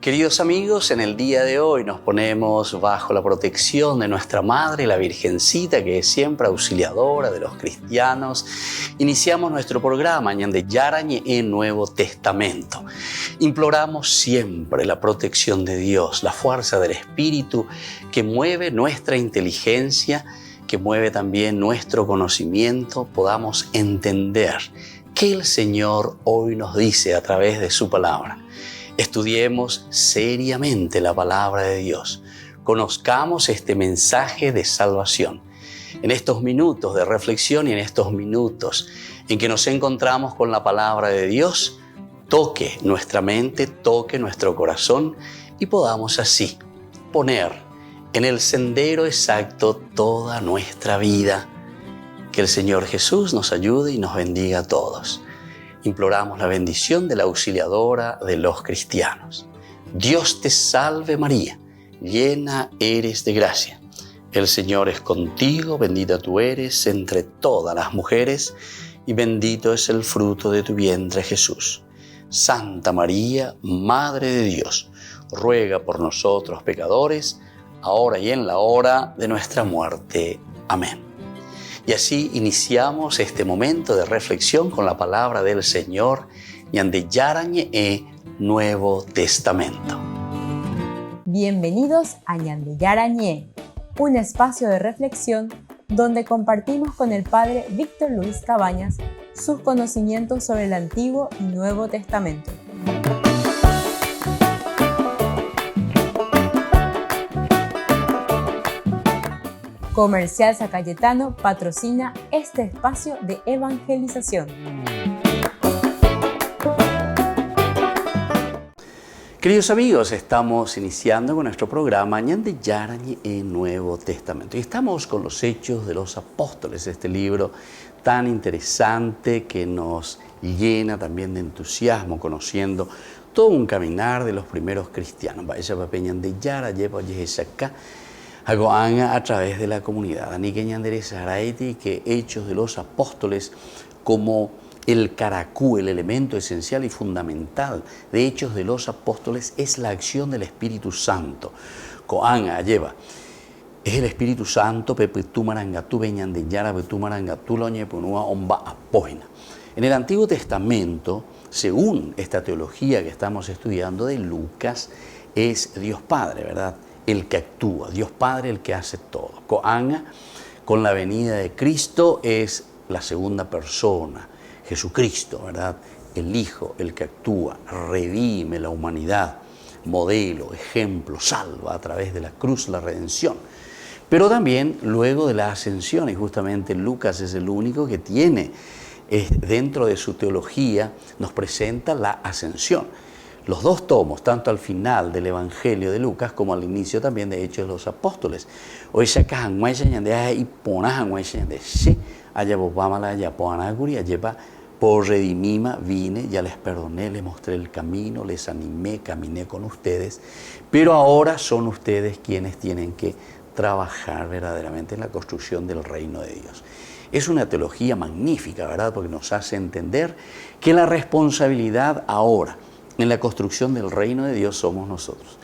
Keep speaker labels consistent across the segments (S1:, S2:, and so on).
S1: Queridos amigos, en el día de hoy nos ponemos bajo la protección de nuestra Madre, la Virgencita, que es siempre auxiliadora de los cristianos. Iniciamos nuestro programa Ñande Yarañe en Nuevo Testamento. Imploramos siempre la protección de Dios, la fuerza del Espíritu que mueve nuestra inteligencia, que mueve también nuestro conocimiento, podamos entender qué el Señor hoy nos dice a través de su palabra. Estudiemos seriamente la palabra de Dios. Conozcamos este mensaje de salvación. En estos minutos de reflexión y en estos minutos en que nos encontramos con la palabra de Dios, toque nuestra mente, toque nuestro corazón y podamos así poner en el sendero exacto toda nuestra vida. Que el Señor Jesús nos ayude y nos bendiga a todos. Imploramos la bendición de la auxiliadora de los cristianos. Dios te salve María, llena eres de gracia. El Señor es contigo, bendita tú eres entre todas las mujeres y bendito es el fruto de tu vientre Jesús. Santa María, Madre de Dios, ruega por nosotros pecadores, ahora y en la hora de nuestra muerte. Amén. Y así iniciamos este momento de reflexión con la palabra del Señor, Ñande Yarañe Nuevo Testamento.
S2: Bienvenidos a Ñande Yarañe, un espacio de reflexión donde compartimos con el Padre Víctor Luis Cabañas sus conocimientos sobre el Antiguo y Nuevo Testamento. Comercial San Cayetano patrocina este espacio de evangelización.
S1: Queridos amigos, estamos iniciando con nuestro programa Ñande Yarañe en Nuevo Testamento. Y estamos con los Hechos de los Apóstoles, este libro tan interesante que nos llena también de entusiasmo, conociendo todo un caminar de los primeros cristianos. Vaya papá Ñande Yara, lleva acá. A través de la comunidad. Y que Hechos de los Apóstoles como el caracú, el elemento esencial y fundamental de Hechos de los Apóstoles es la acción del Espíritu Santo. Es el Espíritu Santo, en el Antiguo Testamento, según esta teología que estamos estudiando de Lucas, es Dios Padre, ¿verdad? El que actúa, Dios Padre el que hace todo. Con la venida de Cristo es la segunda persona, Jesucristo, ¿verdad? El Hijo, el que actúa, redime la humanidad, modelo, ejemplo, salva a través de la cruz, la redención. Pero también luego de la ascensión, y justamente Lucas es el único que tiene dentro de su teología, nos presenta la ascensión. Los dos tomos, tanto al final del Evangelio de Lucas como al inicio también de Hechos de los Apóstoles. Hoy sacan y por redimima vine, ya les perdoné, les mostré el camino, les animé, caminé con ustedes, pero ahora son ustedes quienes tienen que trabajar verdaderamente en la construcción del reino de Dios. Es una teología magnífica, ¿verdad? Porque nos hace entender que la responsabilidad ahora en la construcción del reino de Dios somos nosotros.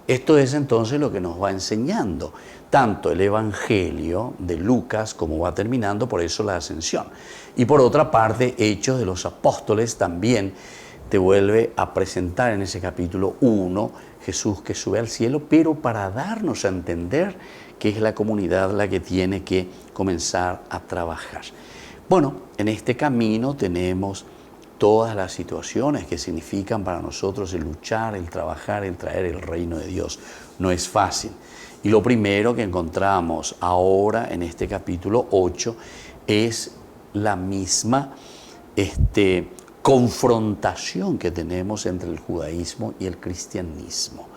S1: Esto es entonces lo que nos va enseñando tanto el Evangelio de Lucas como va terminando, por eso la ascensión. Y por otra parte, Hechos de los Apóstoles también te vuelve a presentar en ese capítulo 1 Jesús que sube al cielo, pero para darnos a entender que es la comunidad la que tiene que comenzar a trabajar. Bueno, en este camino tenemos todas las situaciones que significan para nosotros el luchar, el trabajar, el traer el reino de Dios. No es fácil. Y lo primero que encontramos ahora en este capítulo 8 es la misma confrontación que tenemos entre el judaísmo y el cristianismo.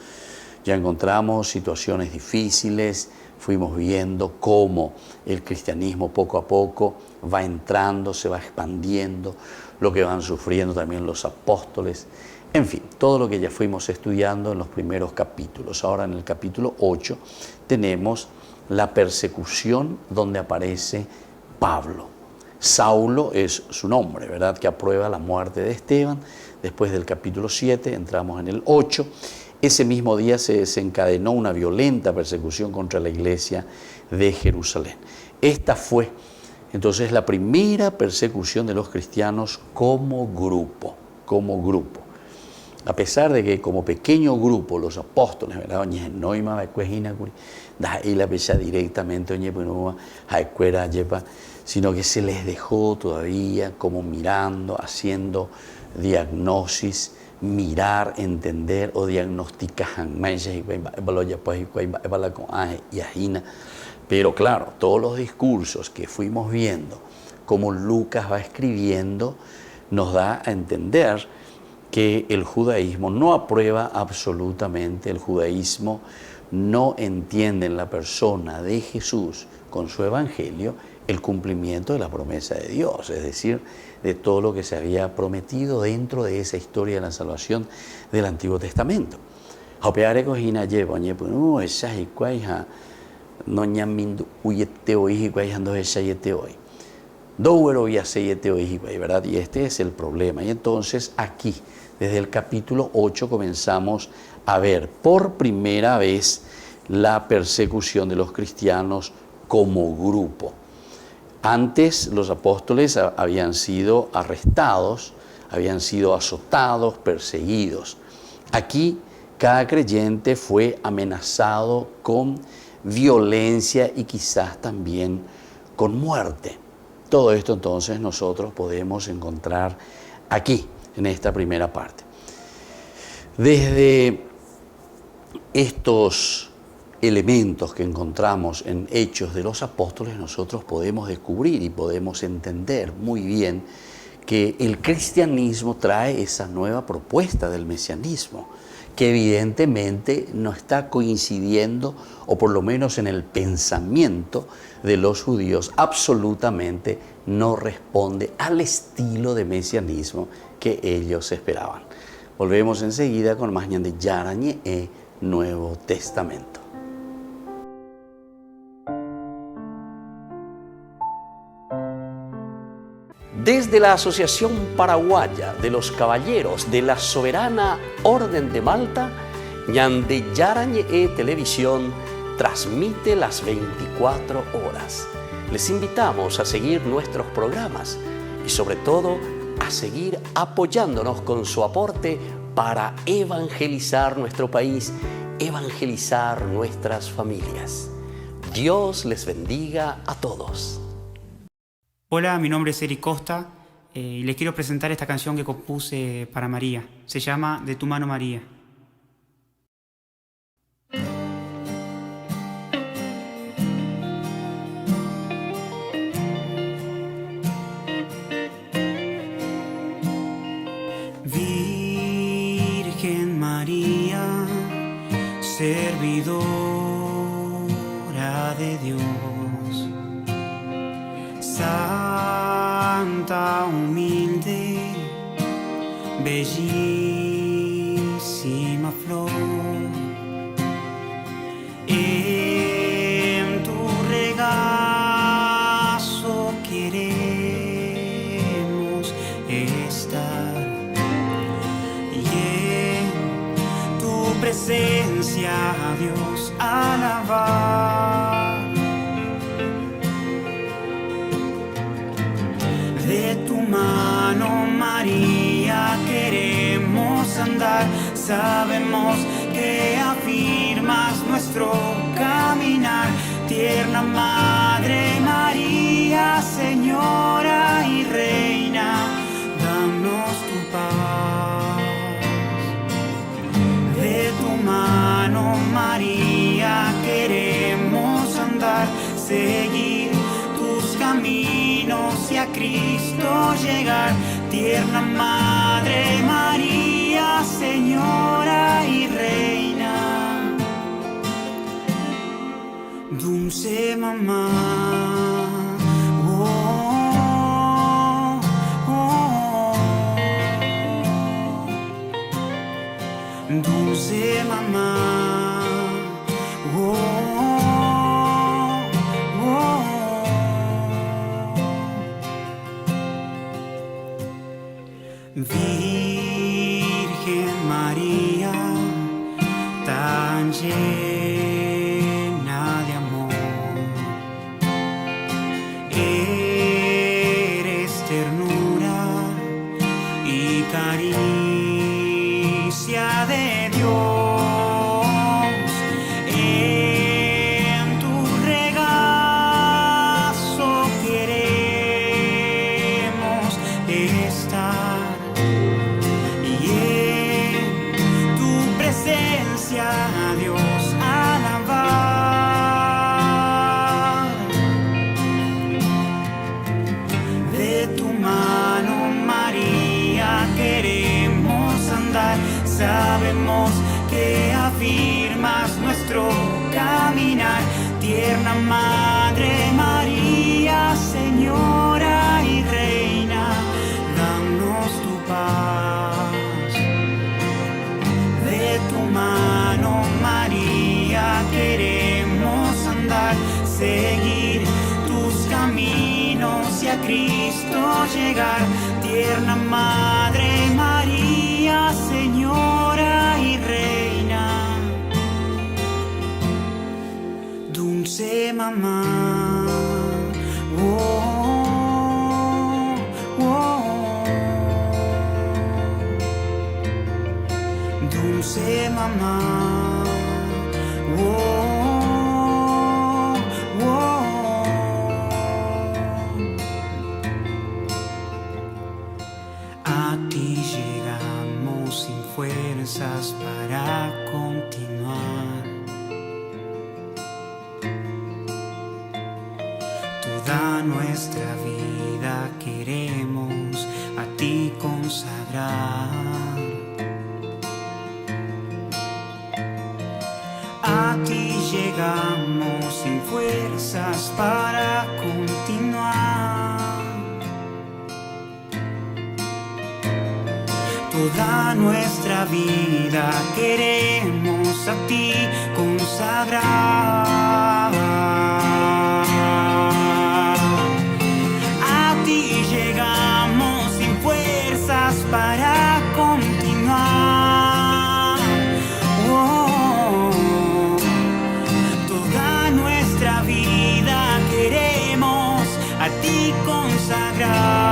S1: Ya encontramos situaciones difíciles, fuimos viendo cómo el cristianismo poco a poco va entrando, se va expandiendo, lo que van sufriendo también los apóstoles. En fin, todo lo que ya fuimos estudiando en los primeros capítulos. Ahora en el capítulo 8 tenemos la persecución donde aparece Pablo. Saulo es su nombre, ¿verdad?, que aprueba la muerte de Esteban. Después del capítulo 7, entramos en el 8. Ese mismo día se desencadenó una violenta persecución contra la iglesia de Jerusalén. Esta fue entonces la primera persecución de los cristianos como grupo. A pesar de que como pequeño grupo los apóstoles, ¿verdad?, directamente, sino que se les dejó todavía como mirando, haciendo diagnosis, mirar, entender o diagnosticar. Pero claro, todos los discursos que fuimos viendo, como Lucas va escribiendo, nos da a entender que el judaísmo no aprueba absolutamente, el judaísmo no entiende en la persona de Jesús con su evangelio el cumplimiento de la promesa de Dios, es decir, de todo lo que se había prometido dentro de esa historia de la salvación del Antiguo Testamento. ¿Verdad? Y este es el problema. Y entonces aquí, desde el capítulo 8, comenzamos a ver por primera vez la persecución de los cristianos como grupo. Antes los apóstoles habían sido arrestados, habían sido azotados, perseguidos. Aquí cada creyente fue amenazado con violencia y quizás también con muerte. Todo esto entonces nosotros podemos encontrar aquí, en esta primera parte. Desde estos elementos que encontramos en Hechos de los Apóstoles, nosotros podemos descubrir y podemos entender muy bien que el cristianismo trae esa nueva propuesta del mesianismo, que evidentemente no está coincidiendo, o por lo menos en el pensamiento de los judíos, absolutamente no responde al estilo de mesianismo que ellos esperaban. Volvemos enseguida con más de Yarañe e Nuevo Testamento. Desde la Asociación Paraguaya de los Caballeros de la Soberana Orden de Malta, Ñande Yarañe Televisión transmite las 24 horas. Les invitamos a seguir nuestros programas y sobre todo a seguir apoyándonos con su aporte para evangelizar nuestro país, evangelizar nuestras familias. Dios les bendiga a todos.
S3: Hola, mi nombre es Eric Costa y les quiero presentar esta canción que compuse para María. Se llama De tu mano María. Virgen María, servidora de Dios, santa, humilde, bellísima flor, en tu regazo queremos estar y en tu presencia, Dios, alabar. De tu mano, María, queremos andar. Sabemos que afirmas nuestro caminar. Tierna Madre María, Señora y Reina, danos tu paz. De tu mano, María, queremos andar, seguir tus caminos y a Cristo llegar. Tierna Madre María, Señora y Reina, dulce mamá, oh, oh, dulce mamá, oh. tierna Madre María, Señora y Reina, danos tu paz. De tu mano, María, queremos andar, seguir tus caminos y a Cristo llegar. Tierna Madre María, Señora y Reina, dulce mamá. Oh, oh, dulce mamá. Oh, oh. A ti llegamos sin fuerzas para continuar. Toda nuestra vida queremos a ti consagrar. A ti llegamos sin fuerzas para continuar. Toda nuestra vida queremos a ti consagrar. A ti llegamos sin fuerzas para continuar. Oh, toda nuestra vida queremos a ti consagrar.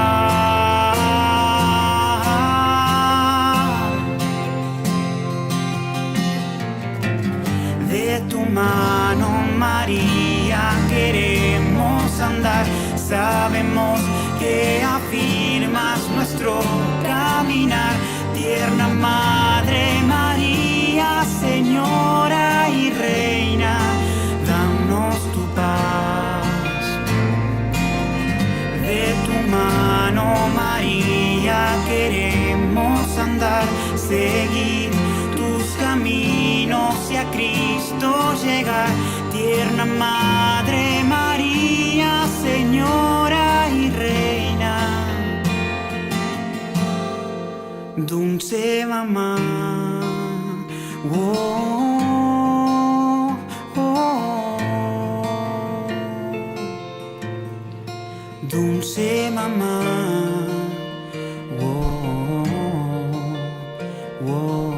S3: Mano María, queremos andar, sabemos que afirmas nuestro caminar. Tierna Madre María, Señora y Reina, danos tu paz. De tu mano María, queremos andar, seguir tus caminos y a Cristo llegar. Tierna Madre María, Señora y Reina, dulce mamá. Oh, oh, dulce mamá. Oh, oh.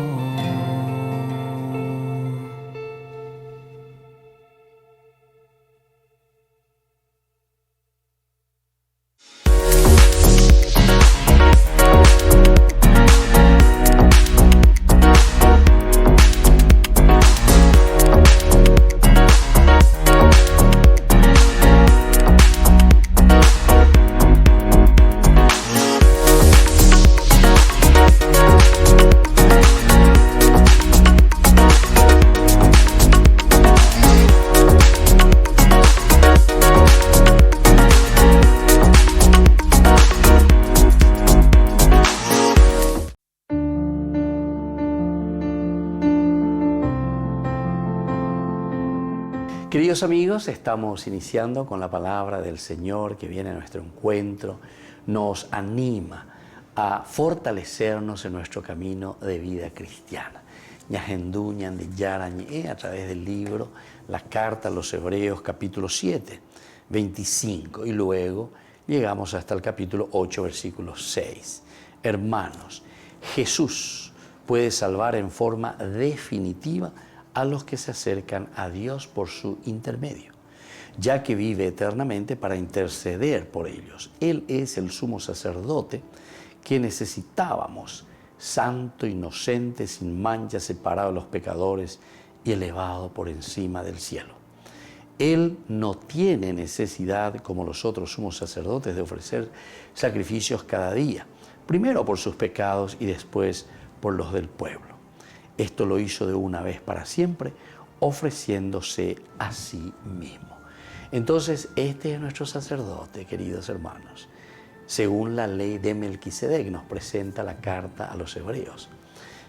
S1: Queridos amigos, estamos iniciando con la palabra del Señor que viene a nuestro encuentro, nos anima a fortalecernos en nuestro camino de vida cristiana. Ñahendú, Ñandiyarañe, a través del libro La Carta a los Hebreos, capítulo 7, 25, y luego llegamos hasta el capítulo 8, versículo 6. Hermanos, Jesús puede salvar en forma definitiva a los que se acercan a Dios por su intermedio, ya que vive eternamente para interceder por ellos. Él es el sumo sacerdote que necesitábamos, santo, inocente, sin mancha, separado de los pecadores y elevado por encima del cielo. Él no tiene necesidad, como los otros sumos sacerdotes, de ofrecer sacrificios cada día, primero por sus pecados y después por los del pueblo. Esto lo hizo de una vez para siempre, ofreciéndose a sí mismo. Entonces, este es nuestro sacerdote, queridos hermanos. Según la ley de Melquisedec, nos presenta la carta a los hebreos.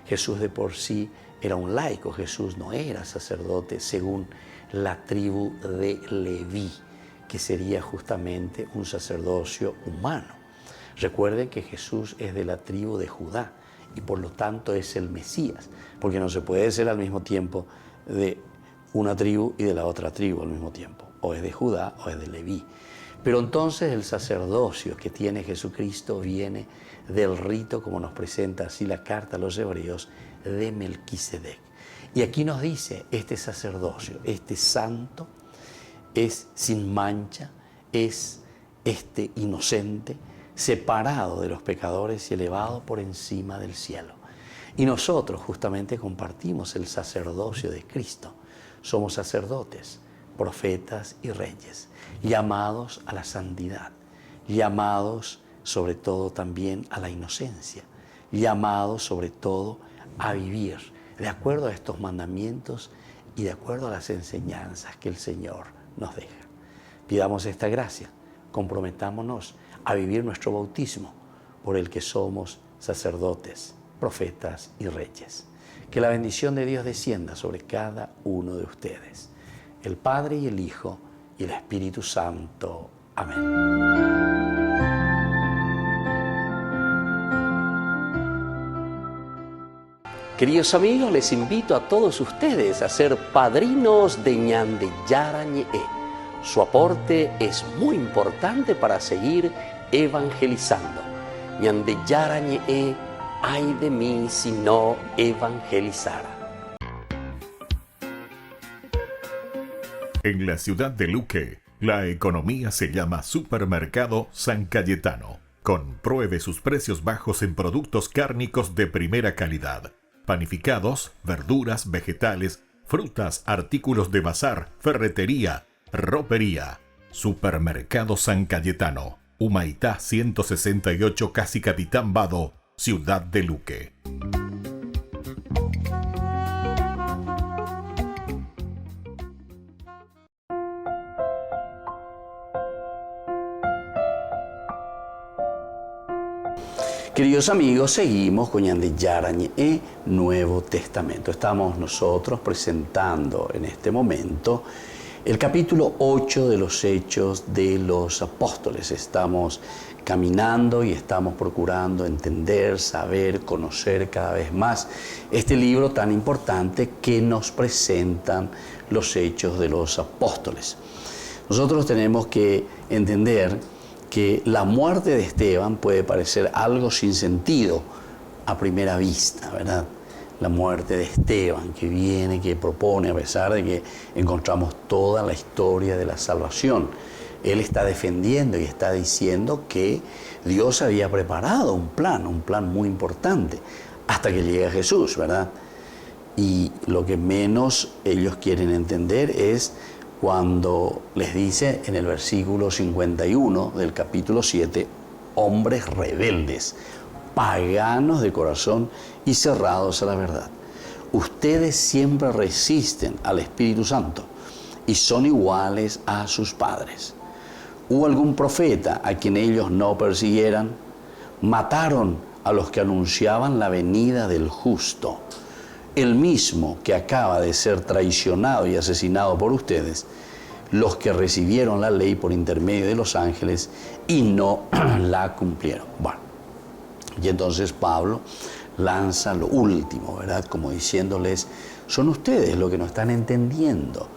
S1: Jesús de por sí era un laico, Jesús no era sacerdote según la tribu de Leví, que sería justamente un sacerdocio humano. Recuerden que Jesús es de la tribu de Judá y por lo tanto es el Mesías, porque no se puede ser al mismo tiempo de una tribu y de la otra tribu al mismo tiempo, o es de Judá o es de Leví. Pero entonces el sacerdocio que tiene Jesucristo viene del rito, como nos presenta así la carta a los hebreos, de Melquisedec. Y aquí nos dice, este sacerdocio, este santo, es sin mancha, es inocente, separado de los pecadores y elevado por encima del cielo. Y nosotros justamente compartimos el sacerdocio de Cristo. Somos sacerdotes, profetas y reyes, llamados a la santidad, llamados sobre todo también a la inocencia, llamados sobre todo a vivir de acuerdo a estos mandamientos y de acuerdo a las enseñanzas que el Señor nos deja. Pidamos esta gracia, comprometámonos a vivir nuestro bautismo por el que somos sacerdotes, profetas y reyes. Que la bendición de Dios descienda sobre cada uno de ustedes, el Padre y el Hijo y el Espíritu Santo. Amén. Queridos amigos, les invito a todos ustedes a ser padrinos de Ñande Yara Ñe'e. Su aporte es muy importante para seguir evangelizando. Ñande Yara Ñe'e, ay de mí si no evangelizara.
S4: En la ciudad de Luque, la economía se llama Supermercado San Cayetano. Compruebe sus precios bajos en productos cárnicos de primera calidad. Panificados, verduras, vegetales, frutas, artículos de bazar, ferretería, ropería. Supermercado San Cayetano, Humaitá 168, Casi Capitán Vado, Ciudad de Luque.
S1: Queridos amigos, seguimos con Ñande Yara Ñe'e, Nuevo Testamento. Estamos nosotros presentando en este momento el capítulo 8 de los Hechos de los Apóstoles. Estamos caminando y estamos procurando entender, saber, conocer cada vez más este libro tan importante que nos presentan los Hechos de los Apóstoles. Nosotros tenemos que entender que la muerte de Esteban puede parecer algo sin sentido a primera vista, ¿verdad? La muerte de Esteban que viene, que propone, a pesar de que encontramos toda la historia de la salvación. Él está defendiendo y está diciendo que Dios había preparado un plan muy importante, hasta que llega Jesús, ¿verdad? Y lo que menos ellos quieren entender es cuando les dice en el versículo 51 del capítulo 7, hombres rebeldes, paganos de corazón y cerrados a la verdad. Ustedes siempre resisten al Espíritu Santo y son iguales a sus padres. ¿Hubo algún profeta a quien ellos no persiguieran? Mataron a los que anunciaban la venida del justo, el mismo que acaba de ser traicionado y asesinado por ustedes, los que recibieron la ley por intermedio de los ángeles y no la cumplieron. Bueno, y entonces Pablo lanza lo último, ¿verdad? Como diciéndoles, son ustedes los que no están entendiendo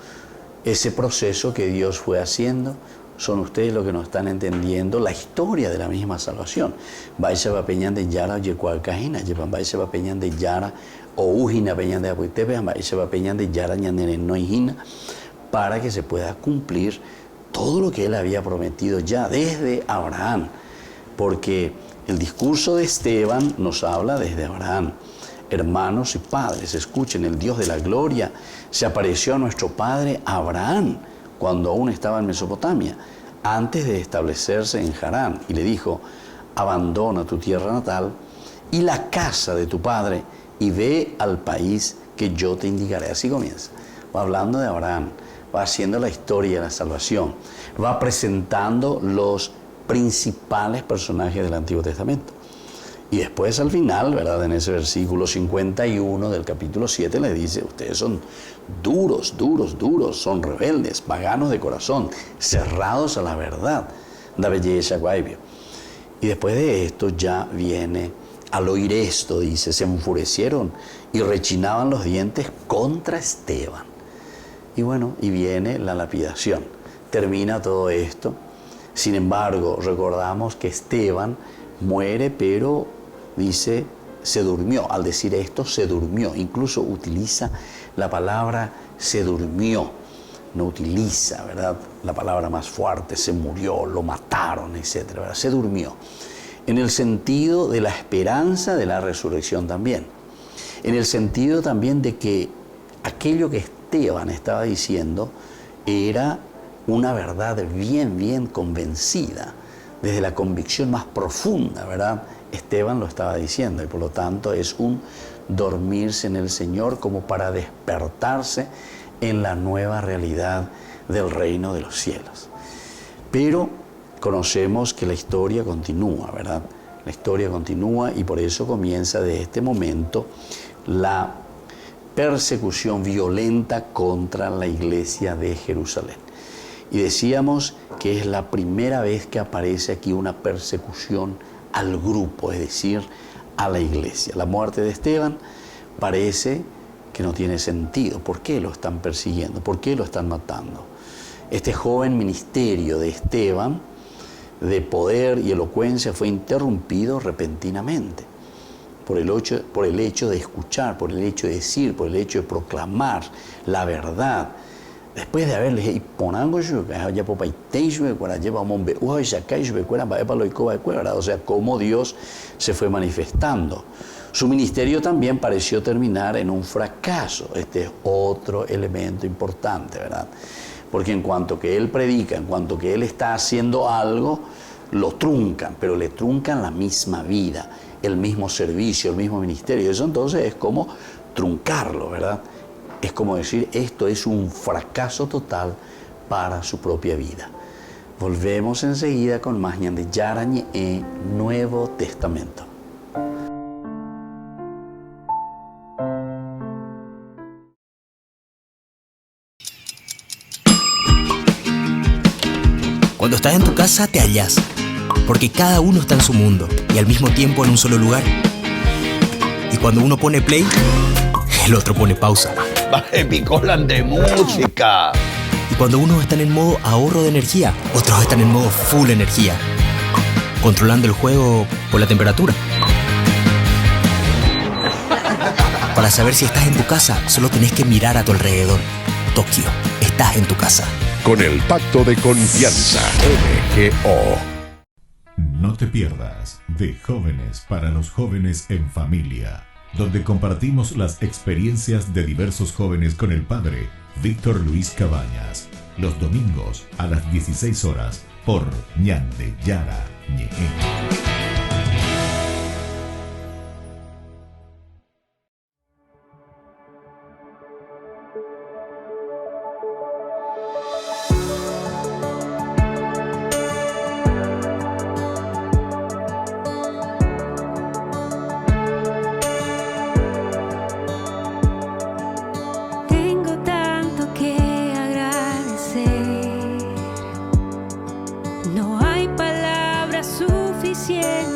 S1: ese proceso que Dios fue haciendo, son ustedes los que no están entendiendo la historia de la misma salvación. Vaya va peñan de Yara yecualcajina, llevan vaya va peñan de Yara o ujina peñan de apuitepe, vaya va peñan de Yara ñaneren noijina, para que se pueda cumplir todo lo que él había prometido ya desde Abraham, porque el discurso de Esteban nos habla desde Abraham. Hermanos y padres, escuchen, el Dios de la gloria se apareció a nuestro padre Abraham cuando aún estaba en Mesopotamia, antes de establecerse en Harán, y le dijo, abandona tu tierra natal y la casa de tu padre y ve al país que yo te indicaré. Así comienza. Va hablando de Abraham, va haciendo la historia de la salvación, va presentando los principales personajes del Antiguo Testamento. Y después al final, ¿verdad? En ese versículo 51 del capítulo 7 le dice, ustedes son duros, son rebeldes, paganos de corazón, cerrados a la verdad. Da belleza, guaybio. Y después de esto ya viene, al oír esto, dice, se enfurecieron y rechinaban los dientes contra Esteban. Y bueno, y viene la lapidación. Termina todo esto. Sin embargo, recordamos que Esteban muere, pero dice, se durmió. Al decir esto, se durmió. Incluso utiliza la palabra se durmió. No utiliza, ¿verdad?, la palabra más fuerte, se murió, lo mataron, etc. ¿verdad? Se durmió. En el sentido de la esperanza de la resurrección también. En el sentido también de que aquello que Esteban estaba diciendo era una verdad bien convencida, desde la convicción más profunda, ¿verdad? Esteban lo estaba diciendo y por lo tanto es un dormirse en el Señor como para despertarse en la nueva realidad del reino de los cielos. Pero conocemos que la historia continúa, ¿verdad? La historia continúa y por eso comienza de este momento la persecución violenta contra la iglesia de Jerusalén. Y decíamos que es la primera vez que aparece aquí una persecución al grupo, es decir, a la iglesia. La muerte de Esteban parece que no tiene sentido. ¿Por qué lo están persiguiendo? ¿Por qué lo están matando? Este joven ministerio de Esteban, de poder y elocuencia, fue interrumpido repentinamente por el hecho de escuchar, por el hecho de decir, por el hecho de proclamar la verdad. Después de haberles o sea, cómo Dios se fue manifestando. Su ministerio también pareció terminar en un fracaso. Este es otro elemento importante, ¿verdad? Porque en cuanto que él predica, en cuanto que él está haciendo algo, lo truncan, pero le truncan la misma vida, el mismo servicio, el mismo ministerio. Eso entonces es como truncarlo, ¿verdad? Es como decir, esto es un fracaso total para su propia vida. Volvemos enseguida con más de Yarañe en Nuevo Testamento.
S5: Cuando estás en tu casa te hallas, porque cada uno está en su mundo y al mismo tiempo en un solo lugar. Y cuando uno pone play, el otro pone pausa.
S1: Picolan de música.
S5: Y cuando unos están en modo ahorro de energía, otros están en modo full energía, controlando el juego por la temperatura. Para saber si estás en tu casa, solo tenés que mirar a tu alrededor. Tokio, estás en tu casa.
S6: Con el Pacto de Confianza, MGO.
S4: No te pierdas de Jóvenes para los Jóvenes en Familia, donde compartimos las experiencias de diversos jóvenes con el padre Víctor Luis Cabañas, los domingos a las 16 horas por Ñande Yara Ñe.
S7: No hay palabras suficientes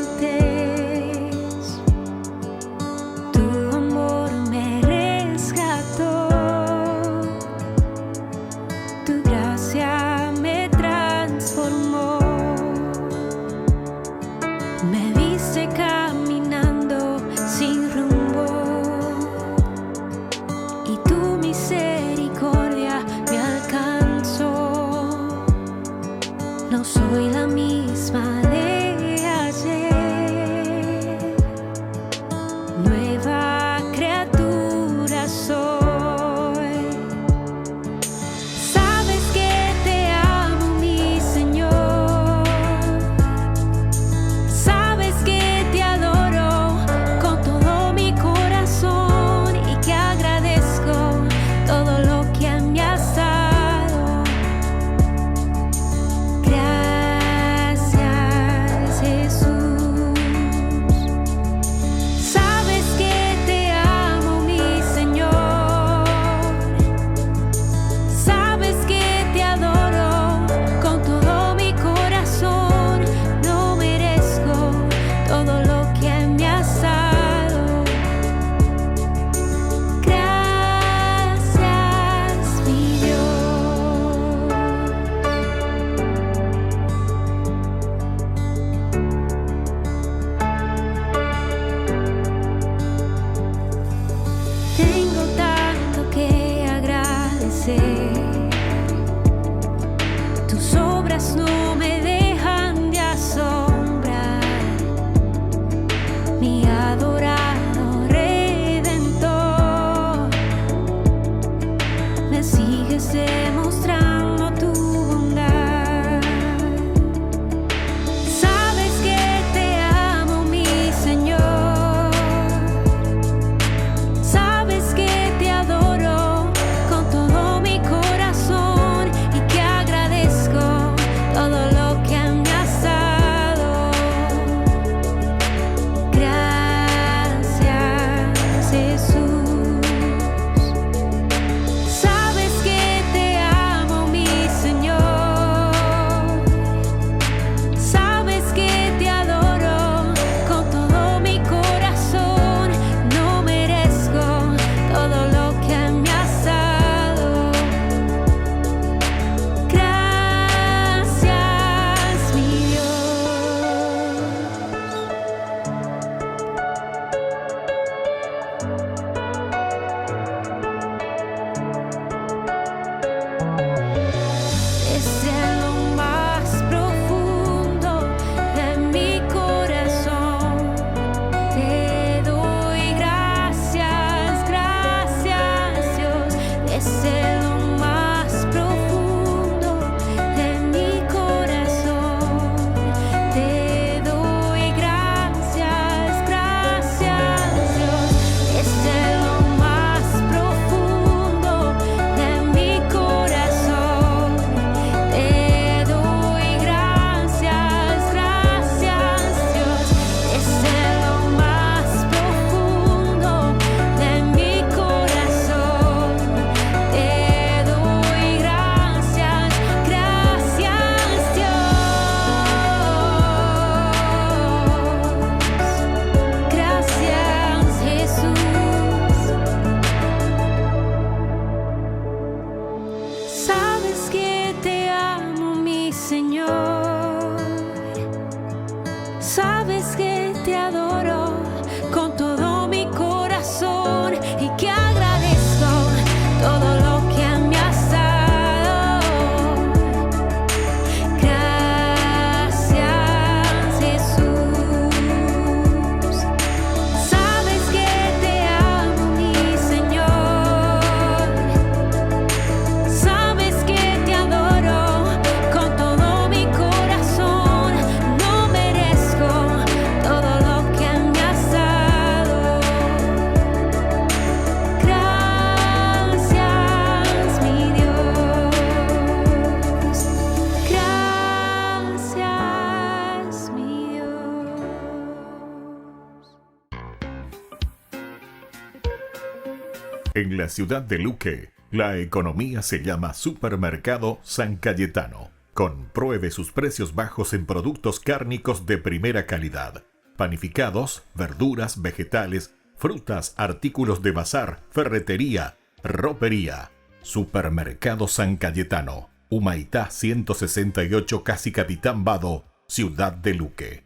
S4: En la ciudad de Luque, la economía se llama Supermercado San Cayetano. Compruebe sus precios bajos en productos cárnicos de primera calidad. Panificados, verduras, vegetales, frutas, artículos de bazar, ferretería, ropería. Supermercado San Cayetano, Humaitá 168, Casi Capitán Vado, ciudad de Luque.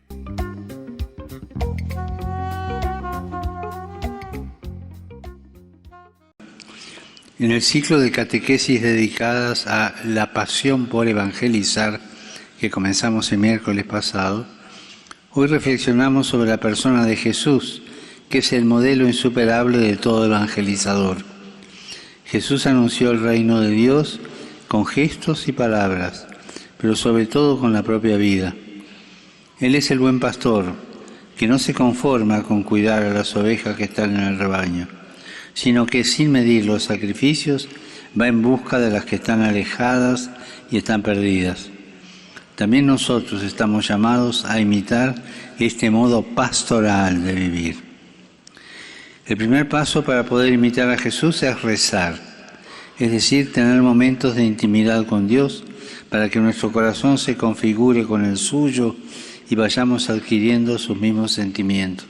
S7: En el ciclo de catequesis dedicadas a la pasión por evangelizar, que comenzamos el miércoles pasado, hoy reflexionamos sobre la persona de Jesús, que es el modelo insuperable de todo evangelizador. Jesús anunció el reino de Dios con gestos y palabras, pero sobre todo con la propia vida. Él es el buen pastor, que no se conforma con cuidar a las ovejas que están en el rebaño, sino que sin medir los sacrificios va en busca de las que están alejadas y están perdidas. También nosotros estamos llamados a imitar este modo pastoral de vivir. El primer paso para poder imitar a Jesús es rezar, es decir, tener momentos de intimidad con Dios para que nuestro corazón se configure con el suyo y vayamos adquiriendo sus mismos sentimientos.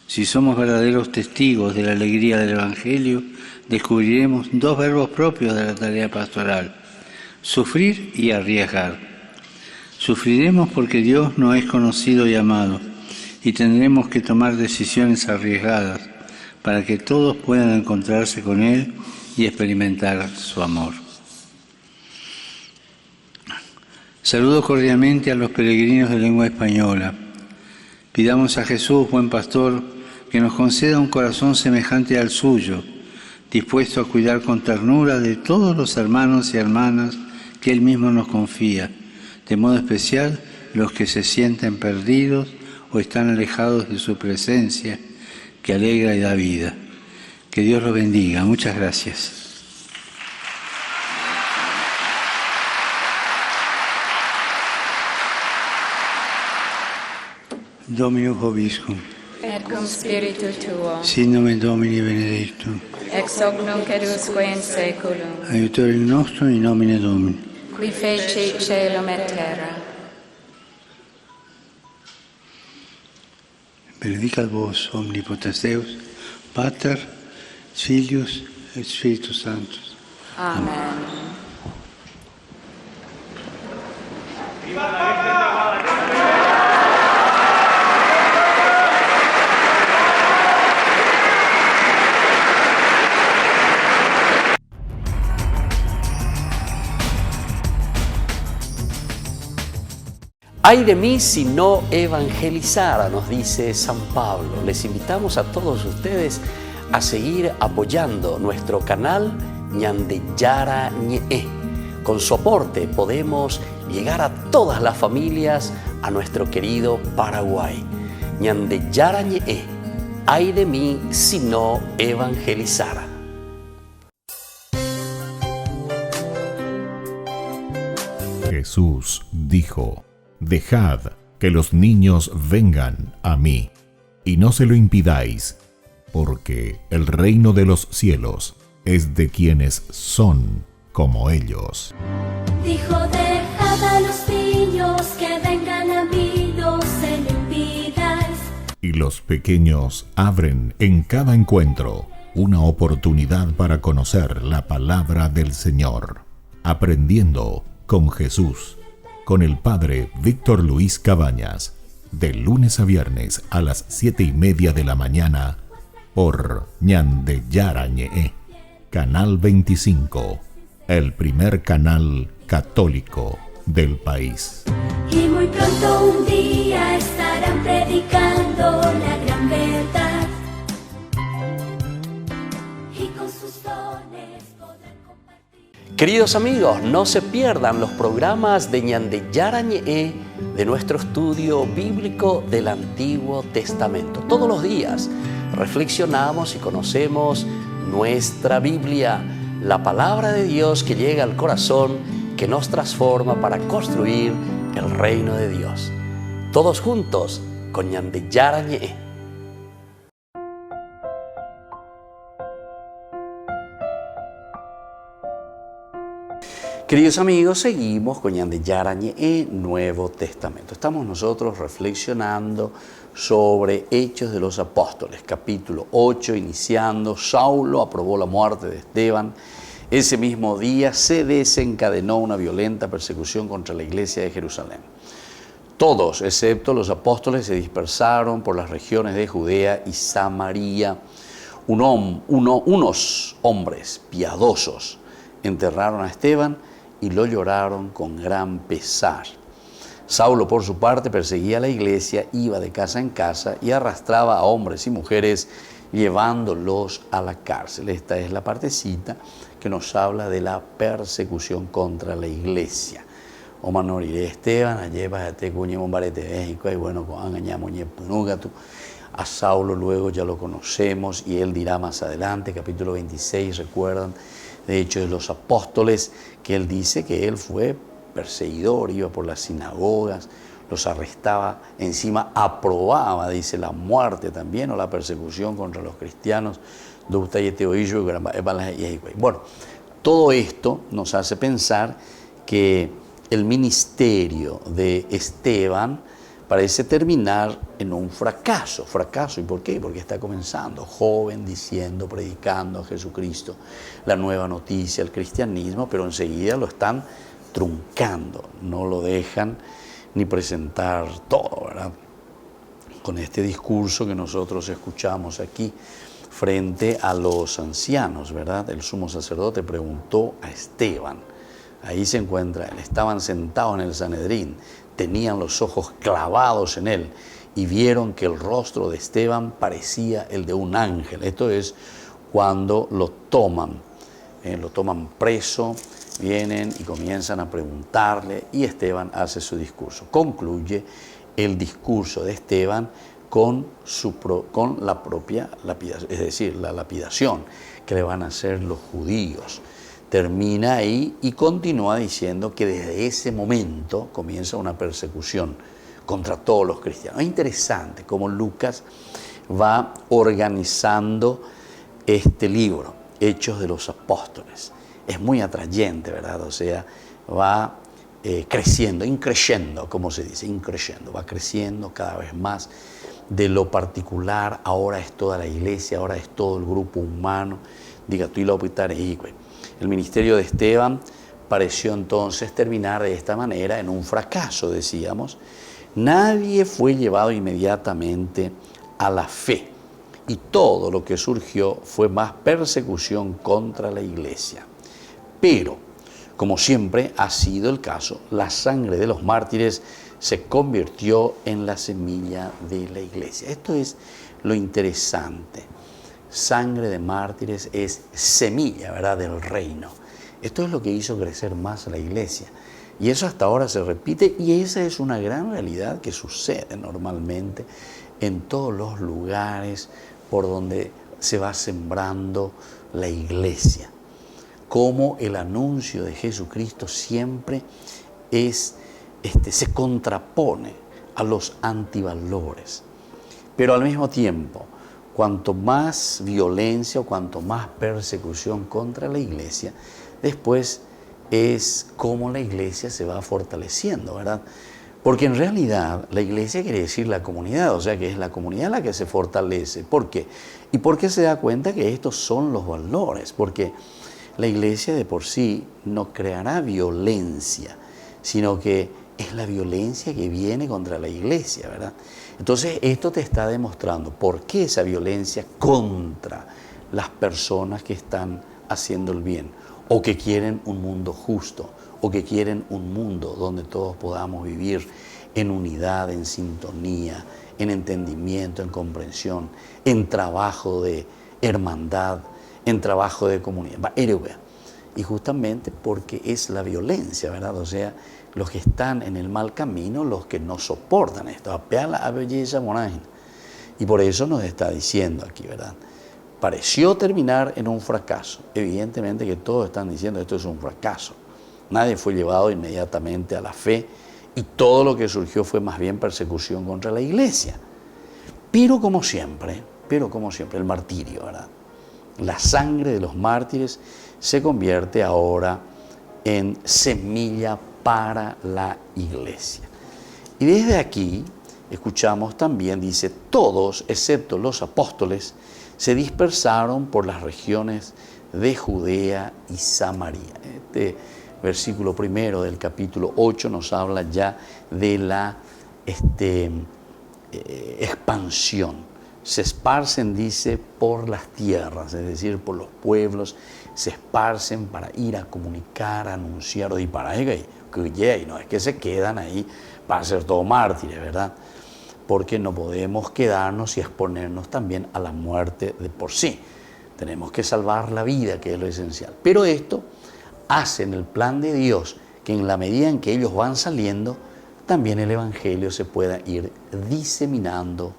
S7: Si somos verdaderos testigos de la alegría del Evangelio, descubriremos dos verbos propios de la tarea pastoral: sufrir y arriesgar. Sufriremos porque Dios no es conocido y amado, y tendremos que tomar decisiones arriesgadas para que todos puedan encontrarse con Él y experimentar su amor. Saludo cordialmente a los peregrinos de lengua española. Pidamos a Jesús, buen pastor, que nos conceda un corazón semejante al suyo, dispuesto a cuidar con ternura de todos los hermanos y hermanas que Él mismo nos confía, de modo especial los que se sienten perdidos o están alejados de su presencia, que alegra y da vida. Que Dios los bendiga. Muchas gracias. Dominus vobiscum.
S8: Et cum spiritu tuo.
S7: Sin nomen Domini benedictum.
S8: Ex hoc nunc et usque in saeculum.
S7: Aiutorium nostrum in nomine Domini.
S8: Qui feci caelum et terra.
S7: Benedicat vos omnipotens Deus, Pater, Filius et Spiritus Sanctus.
S8: Amen.
S1: Ay de mí si no evangelizara, nos dice San Pablo. Les invitamos a todos ustedes a seguir apoyando nuestro canal Ñande Yara Ñe. Con su aporte podemos llegar a todas las familias a nuestro querido Paraguay. Ñande Yara Ñe. Ay de mí si no evangelizara.
S4: Jesús dijo: Dejad que los niños vengan a mí, y no se lo impidáis, porque el reino de los cielos es de quienes son como ellos.
S9: Dijo: dejad a los niños que vengan a mí, no se lo impidáis.
S4: Y los pequeños abren en cada encuentro una oportunidad para conocer la palabra del Señor, aprendiendo con Jesús, con el Padre Víctor Luis Cabañas, de lunes a viernes a las 7:30 de la mañana, por Ñande Yara Ñe, Canal 25, el primer canal católico del país.
S9: Y muy pronto un día estarán predicando la gran verdad, y con sus dones podrán compartir.
S1: Queridos amigos, no se pierdan los programas de Ñande Yara Ñe de nuestro estudio bíblico del Antiguo Testamento. Todos los días reflexionamos y conocemos nuestra Biblia, la palabra de Dios que llega al corazón, que nos transforma para construir el reino de Dios. Todos juntos con Ñande Yara Ñe. Queridos amigos, seguimos con Ñande Yarañe en Nuevo Testamento. Estamos nosotros reflexionando sobre Hechos de los Apóstoles, capítulo 8, iniciando. Saulo aprobó la muerte de Esteban. Ese mismo día se desencadenó una violenta persecución contra la iglesia de Jerusalén. Todos, excepto los apóstoles, se dispersaron por las regiones de Judea y Samaria. Unos hombres piadosos enterraron a Esteban y lo lloraron con gran pesar. Saulo, por su parte, perseguía a la iglesia, iba de casa en casa y arrastraba a hombres y mujeres llevándolos a la cárcel. Esta es la partecita que nos habla de la persecución contra la iglesia. O manoriré Esteban, alleva te cuñemo barete México, y bueno, a Saulo luego ya lo conocemos y él dirá más adelante, capítulo 26, recuerdan, de Hechos de los Apóstoles, que él dice que él fue perseguidor, iba por las sinagogas, los arrestaba, encima aprobaba, dice, la muerte también o la persecución contra los cristianos. Bueno, todo esto nos hace pensar que el ministerio de Esteban parece terminar en un fracaso. ¿Fracaso? ¿Y por qué? Porque está comenzando, joven, diciendo, predicando a Jesucristo, la nueva noticia, el cristianismo, pero enseguida lo están truncando, no lo dejan ni presentar todo, ¿verdad? Con este discurso que nosotros escuchamos aquí frente a los ancianos, ¿verdad? El sumo sacerdote preguntó a Esteban, ahí se encuentra él, estaban sentados en el Sanedrín, tenían los ojos clavados en él y vieron que el rostro de Esteban parecía el de un ángel. Esto es cuando lo toman preso, vienen y comienzan a preguntarle y Esteban hace su discurso. Concluye el discurso de Esteban con la propia lapidación, es decir, la lapidación que le van a hacer los judíos. Termina ahí y continúa diciendo que desde ese momento comienza una persecución contra todos los cristianos. Es interesante cómo Lucas va organizando este libro, Hechos de los Apóstoles. Es muy atrayente, ¿verdad? O sea, va creciendo, increciendo, como se dice, increciendo, va creciendo cada vez más. De lo particular, ahora es toda la iglesia, ahora es todo el grupo humano. Diga, tú y lo el ministerio de Esteban pareció entonces terminar de esta manera en un fracaso, decíamos. Nadie fue llevado inmediatamente a la fe y todo lo que surgió fue más persecución contra la iglesia. Pero, como siempre ha sido el caso, la sangre de los mártires se convirtió en la semilla de la iglesia. Esto es lo interesante. Sangre de mártires es semilla, ¿verdad?, del reino. Esto es lo que hizo crecer más a la iglesia. Y eso hasta ahora se repite y esa es una gran realidad que sucede normalmente en todos los lugares por donde se va sembrando la iglesia. Como el anuncio de Jesucristo siempre se contrapone a los antivalores. Pero al mismo tiempo, cuanto más violencia o cuanto más persecución contra la iglesia, después es como la iglesia se va fortaleciendo, ¿verdad? Porque en realidad la iglesia quiere decir la comunidad, o sea que es la comunidad la que se fortalece. ¿Por qué? Y porque se da cuenta que estos son los valores, porque la iglesia de por sí no creará violencia, sino que es la violencia que viene contra la iglesia, ¿verdad? Entonces esto te está demostrando por qué esa violencia contra las personas que están haciendo el bien o que quieren un mundo justo o que quieren un mundo donde todos podamos vivir en unidad, en sintonía, en entendimiento, en comprensión, en trabajo de hermandad, en trabajo de comunidad. Y justamente porque es la violencia, ¿verdad? O sea, los que están en el mal camino, los que no soportan esto. Y por eso nos está diciendo aquí, ¿verdad? Pareció terminar en un fracaso. Evidentemente que todos están diciendo esto es un fracaso. Nadie fue llevado inmediatamente a la fe y todo lo que surgió fue más bien persecución contra la iglesia. Pero como siempre, el martirio, ¿verdad? La sangre de los mártires se convierte ahora en semilla para la iglesia. Y desde aquí escuchamos también, dice, todos, excepto los apóstoles, se dispersaron por las regiones de Judea y Samaria. Este versículo primero del capítulo 8 nos habla ya de la expansión. Se esparcen, dice, por las tierras, es decir, por los pueblos, se esparcen para ir a comunicar, a anunciar, y para que no es que se quedan ahí para ser todos mártires, ¿verdad? Porque no podemos quedarnos y exponernos también a la muerte de por sí. Tenemos que salvar la vida, que es lo esencial. Pero esto hace en el plan de Dios que en la medida en que ellos van saliendo, también el Evangelio se pueda ir diseminando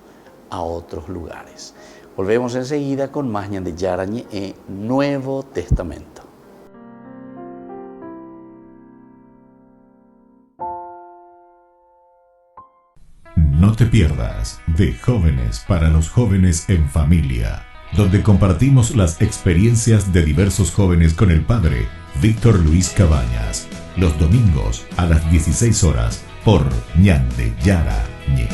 S1: a otros lugares. Volvemos enseguida con más Ñan de Yarañe en Nuevo Testamento.
S4: No te pierdas de Jóvenes para los Jóvenes en Familia, donde compartimos las experiencias de diversos jóvenes con el padre Víctor Luis Cabañas, los domingos a las 16 horas por Ñan de Yarañe.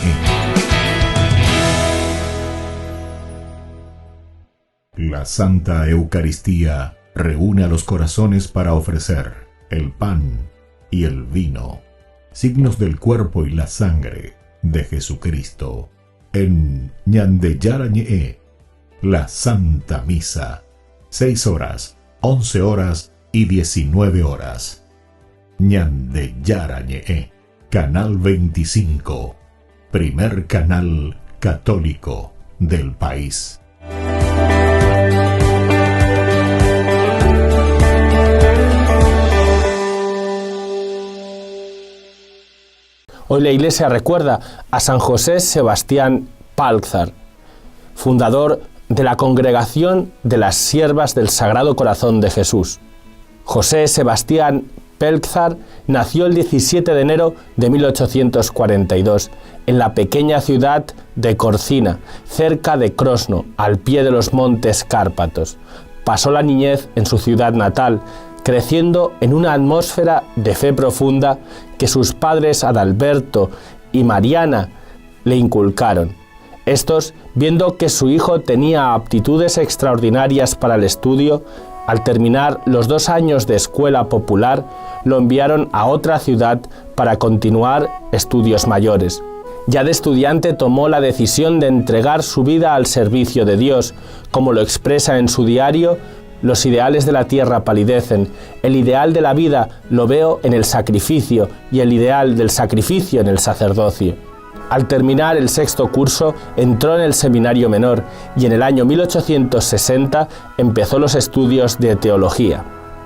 S4: La Santa Eucaristía reúne a los corazones para ofrecer el pan y el vino, signos del cuerpo y la sangre de Jesucristo. En Ñan de Yarañe, la Santa Misa, 6 horas, 11 horas y 19 horas. Ñan de Yarañe, Canal 25, primer canal católico del país.
S10: Hoy la Iglesia recuerda a San José Sebastián Pálzar, fundador de la Congregación de las Siervas del Sagrado Corazón de Jesús. José Sebastián Pálzar nació el 17 de enero de 1842 en la pequeña ciudad de Corcina, cerca de Krosno, al pie de los montes Cárpatos. Pasó la niñez en su ciudad natal, creciendo en una atmósfera de fe profunda que sus padres Adalberto y Mariana le inculcaron. Estos, viendo que su hijo tenía aptitudes extraordinarias para el estudio, al terminar los 2 años de escuela popular, lo enviaron a otra ciudad para continuar estudios mayores. Ya de estudiante tomó la decisión de entregar su vida al servicio de Dios, como lo expresa en su diario: los ideales de la tierra palidecen, el ideal de la vida lo veo en el sacrificio y el ideal del sacrificio en el sacerdocio. Al terminar el 6º curso entró en el seminario menor y en el año 1860 empezó los estudios de teología.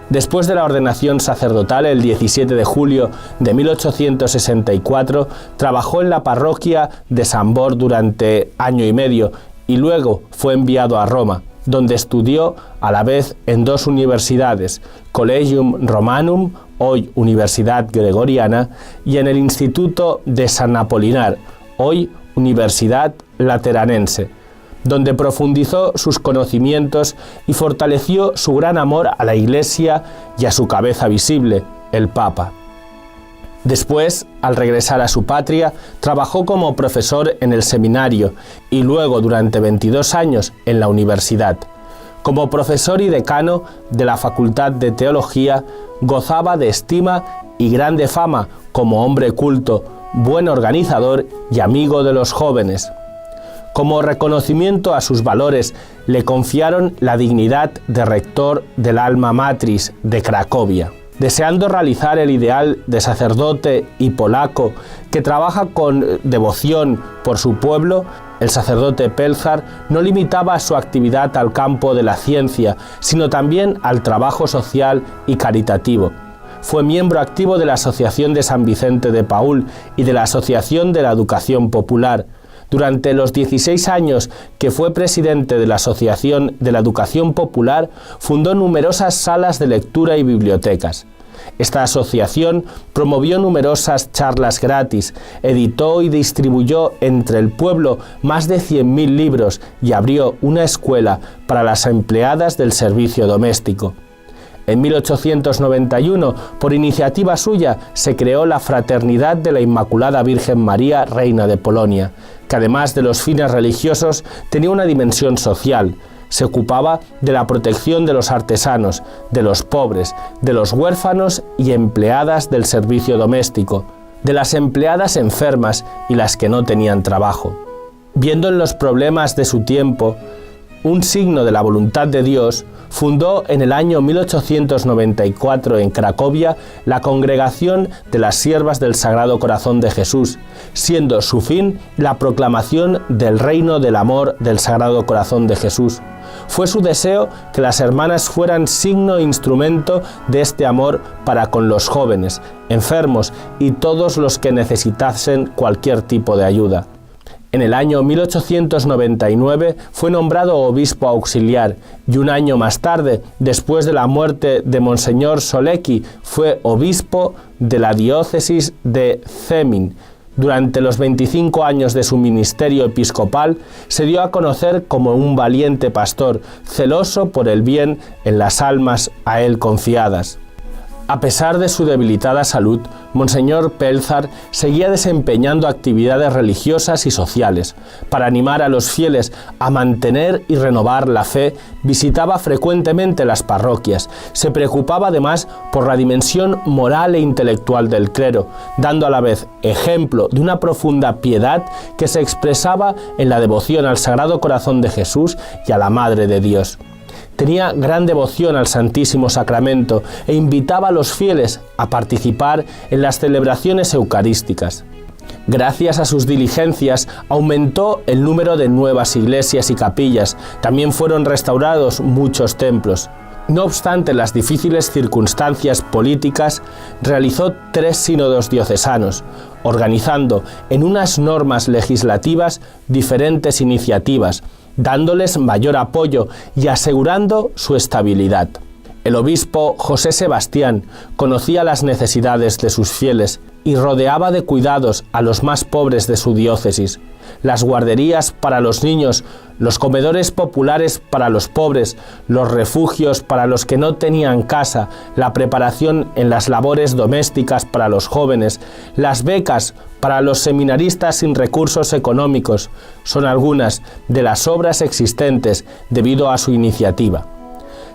S10: Después de la ordenación sacerdotal, el 17 de julio de 1864, trabajó en la parroquia de San Bor durante año y medio y luego fue enviado a Roma, donde estudió a la vez en 2 universidades, Collegium Romanum, hoy Universidad Gregoriana, y en el Instituto de San Apolinar, hoy Universidad Lateranense, donde profundizó sus conocimientos y fortaleció su gran amor a la Iglesia y a su cabeza visible, el Papa. Después, al regresar a su patria, trabajó como profesor en el seminario y luego durante 22 años en la universidad. Como profesor y decano de la Facultad de Teología, gozaba de estima y grande fama como hombre culto, buen organizador y amigo de los jóvenes. Como reconocimiento a sus valores, le confiaron la dignidad de rector del Alma Matris de Cracovia. Deseando realizar el ideal de sacerdote y polaco que trabaja con devoción por su pueblo, el sacerdote Pálzar no limitaba su actividad al campo de la ciencia, sino también al trabajo social y caritativo. Fue miembro activo de la Asociación de San Vicente de Paúl y de la Asociación de la Educación Popular. Durante los 16 años que fue presidente de la Asociación de la Educación Popular, fundó numerosas salas de lectura y bibliotecas. Esta asociación promovió numerosas charlas gratis, editó y distribuyó entre el pueblo más de 100.000 libros y abrió una escuela para las empleadas del servicio doméstico. En 1891, por iniciativa suya, se creó la Fraternidad de la Inmaculada Virgen María, Reina de Polonia, que además de los fines religiosos tenía una dimensión social. Se ocupaba de la protección de los artesanos, de los pobres, de los huérfanos y empleadas del servicio doméstico, de las empleadas enfermas y las que no tenían trabajo. Viendo en los problemas de su tiempo un signo de la voluntad de Dios, fundó en el año 1894 en Cracovia la Congregación de las Siervas del Sagrado Corazón de Jesús, siendo su fin la proclamación del reino del amor del Sagrado Corazón de Jesús. Fue su deseo que las hermanas fueran signo e instrumento de este amor para con los jóvenes, enfermos y todos los que necesitasen cualquier tipo de ayuda. En el año 1899 fue nombrado obispo auxiliar y un año más tarde, después de la muerte de Monseñor Solecki, fue obispo de la diócesis de Zemin. Durante los 25 años de su ministerio episcopal, se dio a conocer como un valiente pastor, celoso por el bien en las almas a él confiadas. A pesar de su debilitada salud, Monseñor Pelzar seguía desempeñando actividades religiosas y sociales. Para animar a los fieles a mantener y renovar la fe, visitaba frecuentemente las parroquias. Se preocupaba además por la dimensión moral e intelectual del clero, dando a la vez ejemplo de una profunda piedad que se expresaba en la devoción al Sagrado Corazón de Jesús y a la Madre de Dios. Tenía gran devoción al Santísimo Sacramento e invitaba a los fieles a participar en las celebraciones eucarísticas. Gracias a sus diligencias aumentó el número de nuevas iglesias y capillas. También fueron restaurados muchos templos. No obstante las difíciles circunstancias políticas, realizó 3 sínodos diocesanos, organizando en unas normas legislativas diferentes iniciativas, dándoles mayor apoyo y asegurando su estabilidad. El obispo José Sebastián conocía las necesidades de sus fieles y rodeaba de cuidados a los más pobres de su diócesis. Las guarderías para los niños, los comedores populares para los pobres, los refugios para los que no tenían casa, la preparación en las labores domésticas para los jóvenes, las becas para los seminaristas sin recursos económicos, son algunas de las obras existentes debido a su iniciativa.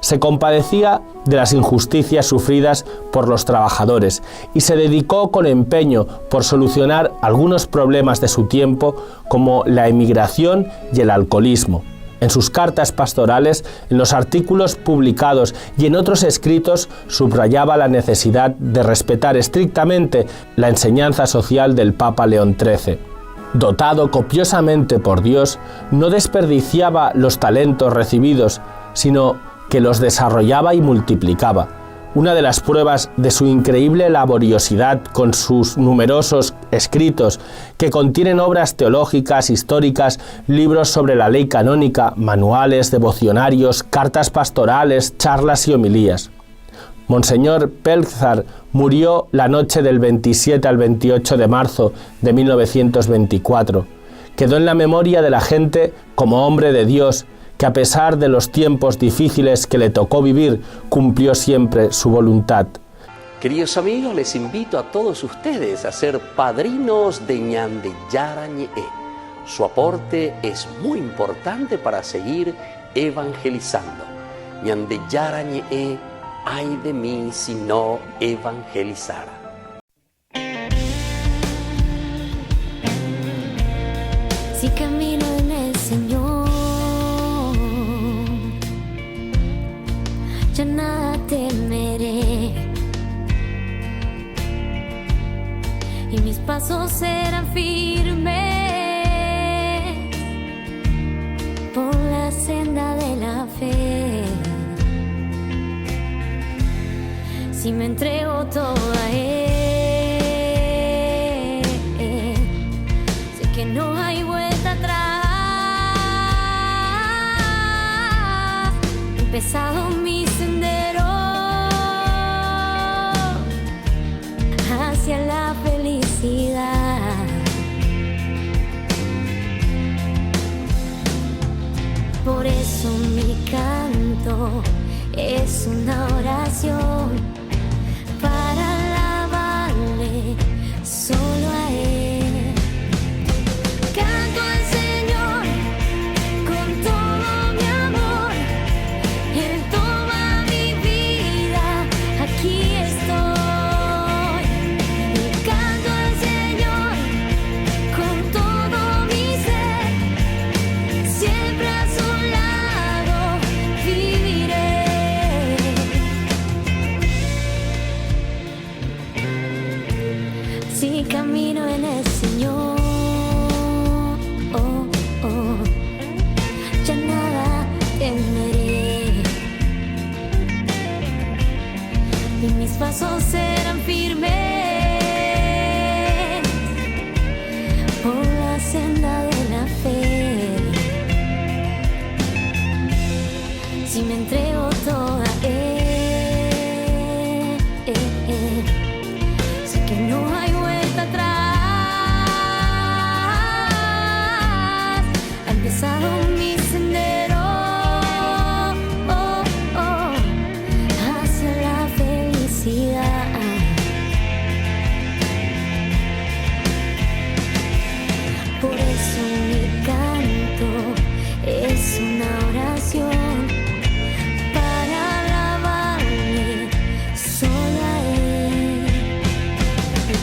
S10: Se compadecía de las injusticias sufridas por los trabajadores y se dedicó con empeño por solucionar algunos problemas de su tiempo como la emigración y el alcoholismo. En sus cartas pastorales, en los artículos publicados y en otros escritos subrayaba la necesidad de respetar estrictamente la enseñanza social del Papa León XIII. Dotado copiosamente por Dios, no desperdiciaba los talentos recibidos, sino que los desarrollaba y multiplicaba. Una de las pruebas de su increíble laboriosidad con sus numerosos escritos, que contienen obras teológicas, históricas, libros sobre la ley canónica, manuales, devocionarios, cartas pastorales, charlas y homilías. Monseñor Pelzar murió la noche del 27 al 28 de marzo de 1924. Quedó en la memoria de la gente como hombre de Dios, que a pesar de los tiempos difíciles que le tocó vivir, cumplió siempre su voluntad.
S1: Queridos amigos, les invito a todos ustedes a ser padrinos de Ñande Yarañe. Su aporte es muy importante para seguir evangelizando. Ñande Yarañe, ay de mí si no evangelizara.
S9: Si camino en el Señor, ya nada temeré, y mis pasos serán firmes por la senda de la fe. Si me entrego todo a Él, sé que no hay vuelta atrás. He empezado mi sendero hacia la felicidad. Por eso mi canto es una oración para alabarle solo a Él. Canto al Señor con todo mi amor, Él toma mi vida, aquí estoy. Y canto al Señor con todo mi ser, siempre a su lado viviré. Si camino en el Señor, ya nada temeré, y mis pasos serán firmes por la senda de la fe. Si me entrego toda a Él, sé que no hay vuelta atrás. Ha empezado mi sendero hacia la felicidad. Por eso mi canto es una oración para alabarle solo a Él.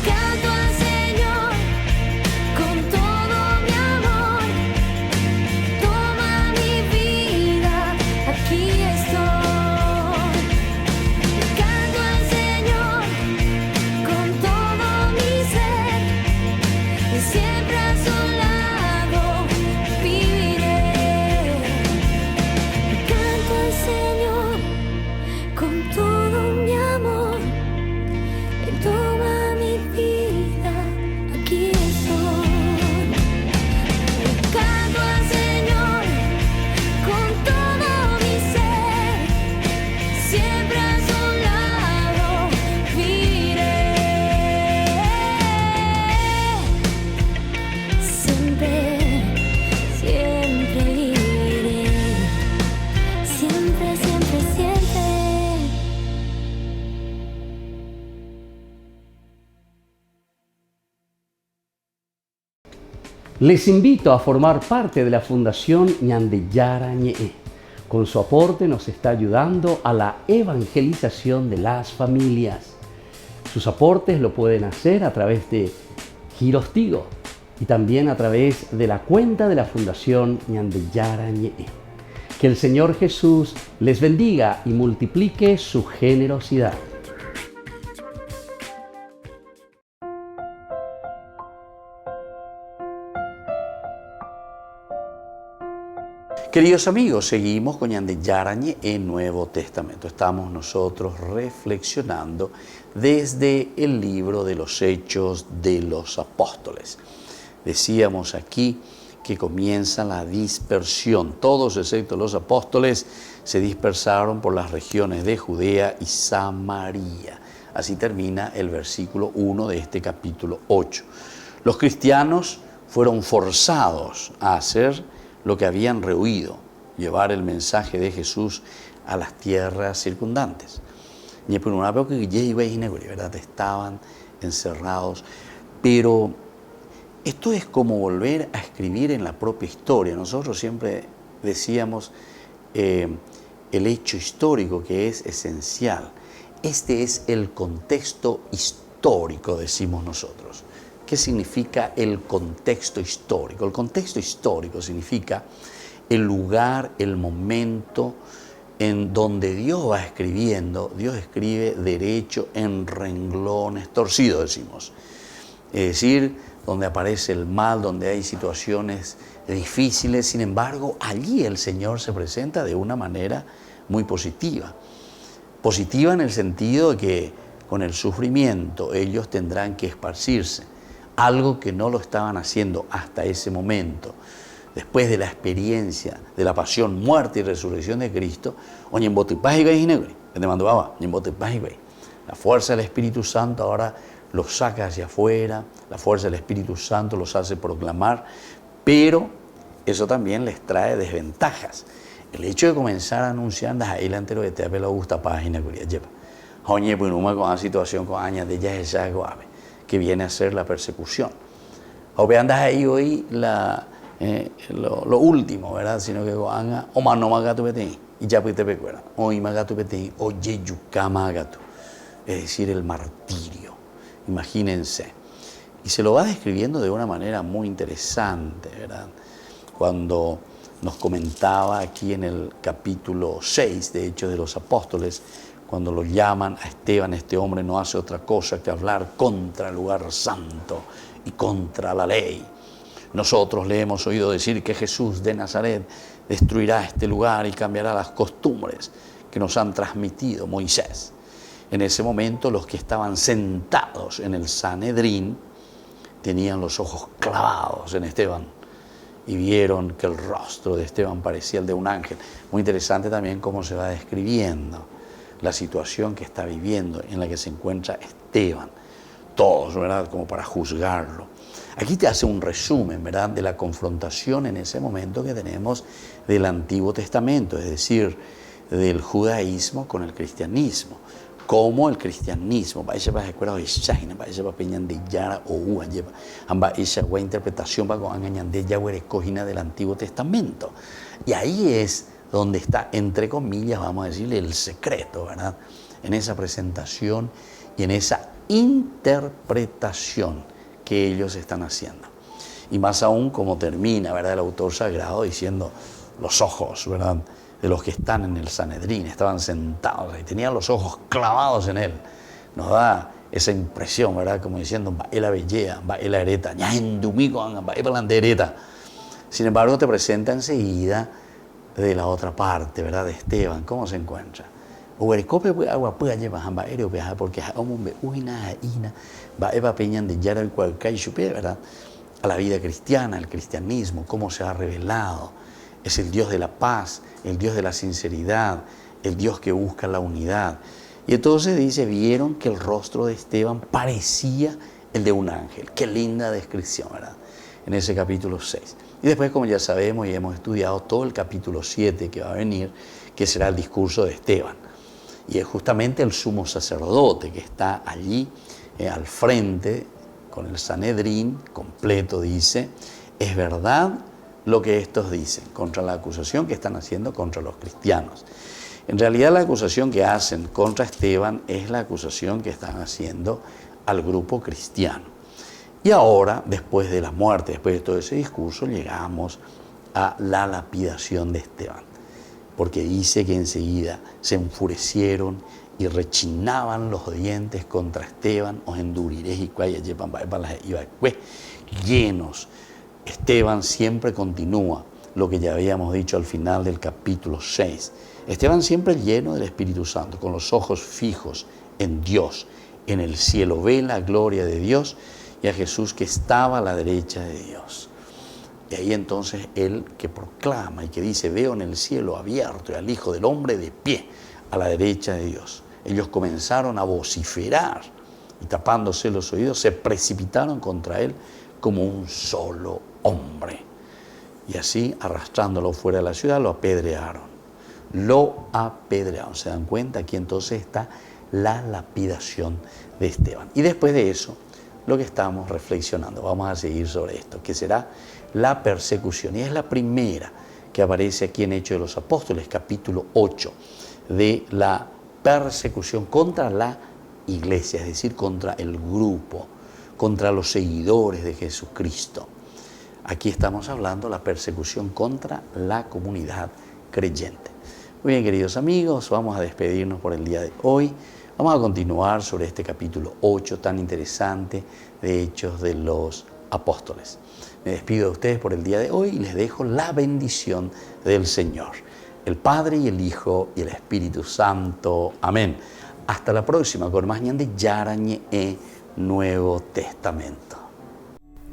S9: Canto al Señor con todo mi amor, toma mi vida, aquí estoy. Canto al Señor con todo mi ser, y siempre a su lado viviré. Canto al Señor con todo mi amor, Él toma mi vida, aquí estoy. Canto al Señor con todo mi ser, siempre a su lado viviré. Siempre, siempre viviré. Siempre, siempre, siempre.
S1: Les invito a formar parte de la Fundación Ñandeyara Ñe'e. Con su aporte nos está ayudando a la evangelización de las familias. Sus aportes lo pueden hacer a través de Giros Tigo y también a través de la cuenta de la Fundación Ñandeyara Ñe'e. Que el Señor Jesús les bendiga y multiplique su generosidad. Queridos amigos, seguimos con Ñandeyara Ñe'e en Nuevo Testamento. Estamos nosotros reflexionando desde el libro de los Hechos de los Apóstoles. Decíamos aquí que comienza la dispersión. Todos, excepto los apóstoles, se dispersaron por las regiones de Judea y Samaria. Así termina el versículo 1 de este capítulo 8. Los cristianos fueron forzados a hacer lo que habían rehuido, llevar el mensaje de Jesús a las tierras circundantes. ¿Verdad? Estaban encerrados, pero esto es como volver a escribir en la propia historia. Nosotros siempre decíamos el hecho histórico, que es esencial. Este es el contexto histórico, decimos nosotros. ¿Qué significa el contexto histórico? El contexto histórico significa el lugar, el momento en donde Dios va escribiendo. Dios escribe derecho en renglones torcidos, decimos. Es decir, donde aparece el mal, donde hay situaciones difíciles. Sin embargo, allí el Señor se presenta de una manera muy positiva. Positiva en el sentido de que con el sufrimiento ellos tendrán que esparcirse. Algo que no lo estaban haciendo hasta ese momento. Después de la experiencia de la pasión, muerte y resurrección de Cristo, la fuerza del Espíritu Santo ahora los saca hacia afuera, la fuerza del Espíritu Santo los hace proclamar, pero eso también les trae desventajas. El hecho de comenzar a anunciar las ahí entero de te la gusta página curia lleva. Oye, pues una con la situación con años de ella es algo que viene a ser la persecución. O ve andas ahí hoy lo último, ¿verdad? Sino que anga o mano magatu bete y ya pues te pecuera. O magatu bete o yeyucama magatu. Es decir, el martirio. Imagínense. Y se lo va describiendo de una manera muy interesante, ¿verdad? Cuando nos comentaba aquí en el capítulo 6 de Hechos de los Apóstoles, cuando lo llaman a Esteban, este hombre no hace otra cosa que hablar contra el lugar santo y contra la ley. Nosotros le hemos oído decir que Jesús de Nazaret destruirá este lugar y cambiará las costumbres que nos han transmitido Moisés. En ese momento los que estaban sentados en el Sanedrín tenían los ojos clavados en Esteban y vieron que el rostro de Esteban parecía el de un ángel. Muy interesante también cómo se va describiendo la situación que está viviendo, en la que se encuentra Esteban. Todos, ¿verdad? Como para juzgarlo. Aquí te hace un resumen, ¿verdad?, de la confrontación en ese momento que tenemos del Antiguo Testamento, es decir, del judaísmo con el cristianismo. Cómo el cristianismo, va a ser para escuela de China, va a ser para peñan de Yara o Ua, va a ser una interpretación para con engañan de Yahweh escogida del Antiguo Testamento. Y ahí es donde está, entre comillas, vamos a decirle, el secreto, ¿verdad? En esa presentación y en esa interpretación que ellos están haciendo. Y más aún como termina, ¿verdad?, el autor sagrado diciendo los ojos, ¿verdad?, de los que están en el Sanedrín, estaban sentados y tenían los ojos clavados en él. Nos da esa impresión, ¿verdad?, como diciendo, va la bellea, va la hereta, ya en domingo, va la hereta. Sin embargo, te presenta enseguida de la otra parte, ¿verdad?, de Esteban, ¿cómo se encuentra? Porque va peñan de Yara el cualcay, ¿verdad?, a la vida cristiana, al cristianismo, cómo se ha revelado. Es el Dios de la paz, el Dios de la sinceridad, el Dios que busca la unidad. Y entonces dice, vieron que el rostro de Esteban parecía el de un ángel. Qué linda descripción, ¿verdad?, en ese capítulo 6. Y después, como ya sabemos y hemos estudiado todo el capítulo 7 que va a venir, que será el discurso de Esteban. Y es justamente el sumo sacerdote que está allí al frente con el Sanedrín completo, dice, es verdad lo que estos dicen contra la acusación que están haciendo contra los cristianos. En realidad la acusación que hacen contra Esteban es la acusación que están haciendo al grupo cristiano. Y ahora, después de la muerte, después de todo ese discurso, llegamos a la lapidación de Esteban. Porque dice que enseguida se enfurecieron y rechinaban los dientes contra Esteban, os enduriréis y llenos. Esteban siempre continúa lo que ya habíamos dicho al final del capítulo 6. Esteban siempre lleno del Espíritu Santo, con los ojos fijos en Dios, en el cielo. Ve la gloria de Dios y a Jesús que estaba a la derecha de Dios. Y ahí entonces él que proclama y que dice, veo en el cielo abierto y al Hijo del Hombre de pie a la derecha de Dios. Ellos comenzaron a vociferar y tapándose los oídos se precipitaron contra él como un solo hombre. Y así, arrastrándolo fuera de la ciudad, lo apedrearon. Lo apedrearon. ¿Se dan cuenta? Aquí entonces está la lapidación de Esteban. Y después de eso, lo que estamos reflexionando, vamos a seguir sobre esto, que será la persecución. Y es la primera que aparece aquí en Hechos de los Apóstoles, capítulo 8, de la persecución contra la iglesia, es decir, contra el grupo, contra los seguidores de Jesucristo. Aquí estamos hablando de la persecución contra la comunidad creyente. Muy bien, queridos amigos, vamos a despedirnos por el día de hoy. Vamos a continuar sobre este capítulo 8 tan interesante de Hechos de los Apóstoles. Me despido de ustedes por el día de hoy y les dejo la bendición del Señor, el Padre y el Hijo y el Espíritu Santo. Amén. Hasta la próxima con más ñan de Yarañe Nuevo Testamento.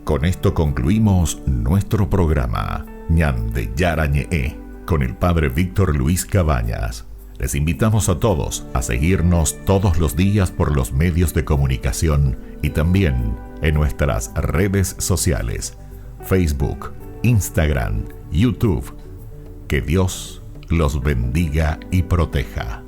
S4: Con esto concluimos nuestro programa ñan de Yarañe con el Padre Víctor Luis Cabañas. Les invitamos a todos a seguirnos todos los días por los medios de comunicación y también en nuestras redes sociales, Facebook, Instagram, YouTube. Que Dios los bendiga y proteja.